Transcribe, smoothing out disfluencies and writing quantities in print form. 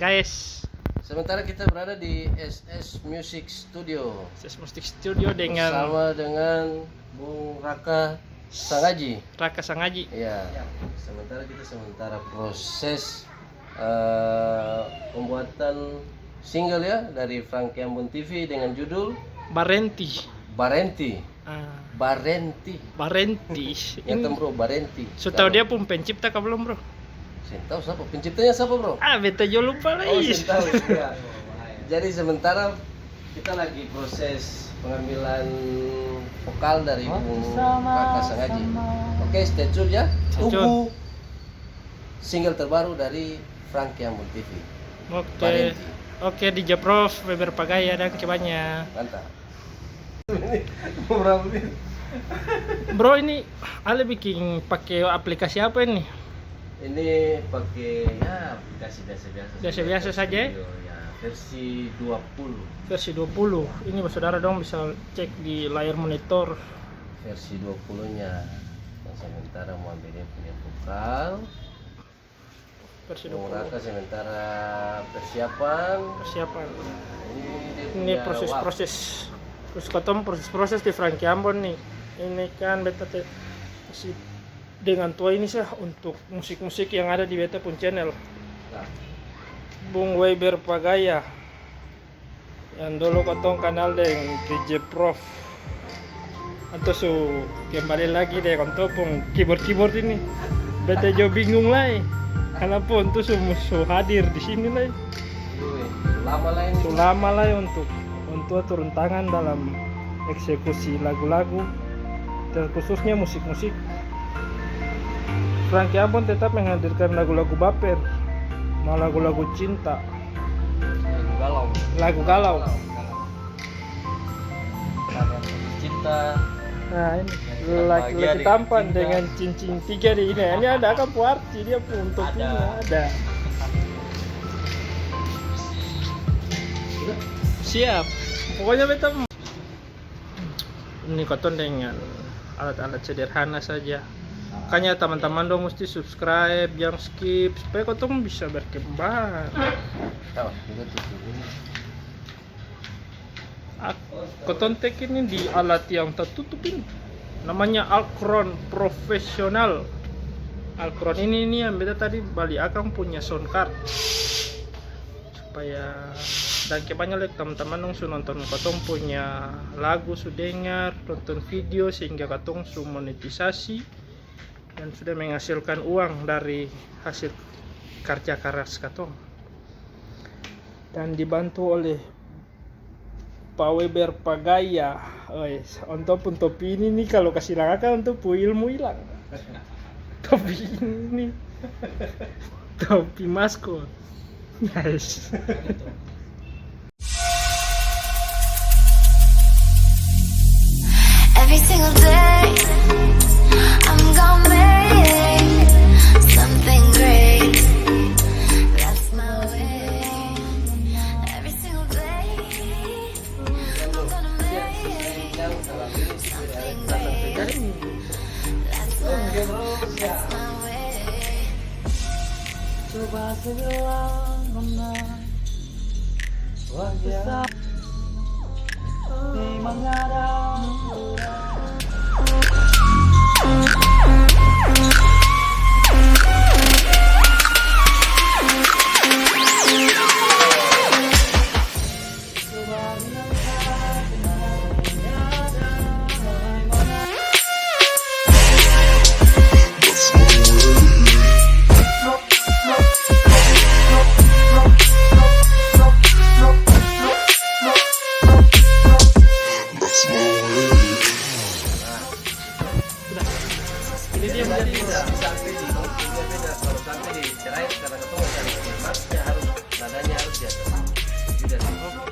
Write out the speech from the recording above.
guys. Sementara kita berada di SS Music Studio SS Music Studio dengan bersama dengan Bung Raka Sangaji. Raka Sangaji. Iya. Sementara kita proses pembuatan single ya dari Frankie Ambon TV dengan judul Barenti. Barenti. Nyata bro, Barenti. So tahu dia pun pencipta kah belum bro? Saya tahu siapa penciptanya, siapa bro? Beta jo lupa lagi. Saya tahu ya. Jadi sementara kita lagi proses pengambilan vokal dari Bung Raka Sangaji. Oke, stay tune ya. Tunggu single terbaru dari Frankie Ambon TV. Oke, DJ Prof, Weber Pagaya dan kebanyak. Mantap. Berapa menit? Bro, ini Ale bikin pakai aplikasi apa ini? Ini pakai ya aplikasi biasa saja. Ya, versi 20. Versi 20. Ini saudara dong bisa cek di layar monitor. Versi 20-nya. Yang sementara mau ambil dia punya vokal. Versi 20. Bung Raka sementara persiapan. Ini proses-proses. Terus ketemu proses di Frankie Ambon nih. Ini kan beta masih dengan tua ini sah untuk musik-musik yang ada di beta pun channel. Bung Weber Pagaya. Yang dulu ketong kenal dengan DJ Prof. Atau kembali lagi deh untuk pun keyboard ini. Beta jo bingung lah. Kenapa untuk hadir di sini lah. Lama lah untuk turun tangan dalam eksekusi lagu-lagu, terkhususnya musik-musik. Frankie Ambon tetap menghadirkan lagu-lagu baper, lagu-lagu cinta, lagu galau. Cinta. Nah ini laki-laki tampan dengan cincin 3 di ini. Ini ada kan puarti dia pun untuk ini ada. Siap. Pokoknya beta ini koton dengan alat-alat sederhana saja. Makanya teman-teman dong mesti subscribe, jangan skip supaya koton bisa berkembang. Koton tek ini di alat yang tertutup ini. Namanya Alcron profesional. Alcron ini yang beta tadi balik akang punya sound card. Supaya dan kebanyakan teman-teman dong nonton katong punya lagu, dengar, nonton video sehingga katong monetisasi dan sudah menghasilkan uang dari hasil kerja keras katong. Dan dibantu oleh Pak Weber Pagaya. Untuk pun topi ini nih kalau kasih laka untuk ilmu hilang. Topi ini topi maskot. Guys. Every single day, I'm gonna make something great. That's my way. Every single day, I'm gonna make something great. That's my way. Coba segelang menang wajah di mengadang. Kalau sampai dicerai karena ketemu cari nadanya harus di atas. Sudah.